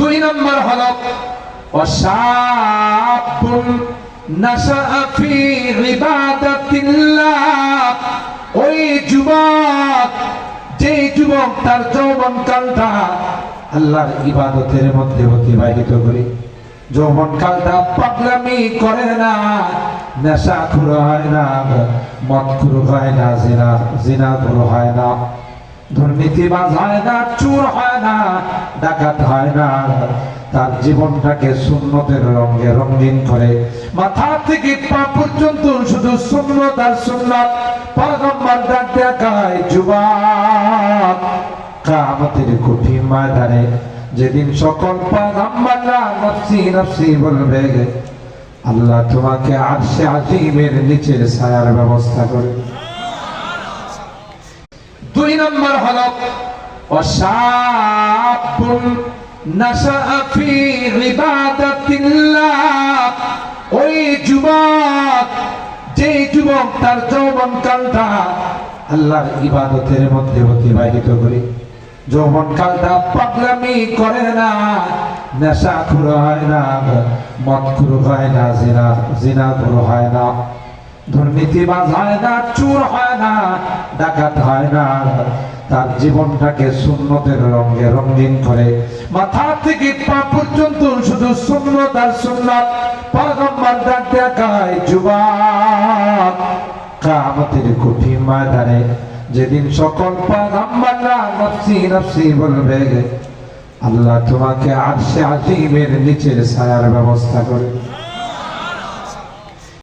দুই নম্বর হলো ওয়াশাবুন নাশাআ ফি ইবাদাতিল্লাহ, ওই যুবক, যে যুবক তার যৌবনকালটা আল্লাহর ইবাদতের মধ্যে অতিবাহিত করে, যৌবনকালটা পাগলামি করে না, নেশাখোর হয় না, মদখোর হয় না, জিনাখোর হয় না, দুর্নীতিবাজ হয় না, চোর হয় না, ডাকাত হয় না, তার জীবনটাকে সুন্নতের রঙে রঙিন করে মাথা থেকে পা পর্যন্ত শুধু সুন্নত আর সুন্নাত। পয়গম্বর ডাক দেখায়, যুবক, কিয়ামতের কঠিন ময়দানে যেদিন সকল পয়গম্বররা নফসি নফসি বলবে, আল্লাহ তোমাকে আরশে আজিমের নিচের ছায়ার ব্যবস্থা করে। দুই নম্বর হলো ওয়াশাবুন নাশাআ ফি ইবাদাতিল্লাহ, ওই যুবক, যে যুবক তার যৌবনকালটা আল্লাহর ইবাদতের মধ্যে অতিবাহিত করে, যৌবনকালটা পাগলামি করে না, নেশাখোর হয় না, মদখোর হয় না, জিনাখোর হয় না, দুর্নীতিবাজ হয় না, চোর হয় না, ডাকাত হয় না, তার জীবনটাকে সুন্নতের রঙে রঙিন করে মাথা থেকে পা পর্যন্ত শুধু সুন্নত আর সুন্নাত। পয়গম্বর ডাক দেখায়, যুবক, কিয়ামতের কঠিন ময়দানে যেদিন সকল পয়গম্বররা নফসি নফসি বলবে, আল্লাহ তোমাকে আরশে আজিমের নিচের ছায়ার ব্যবস্থা করে।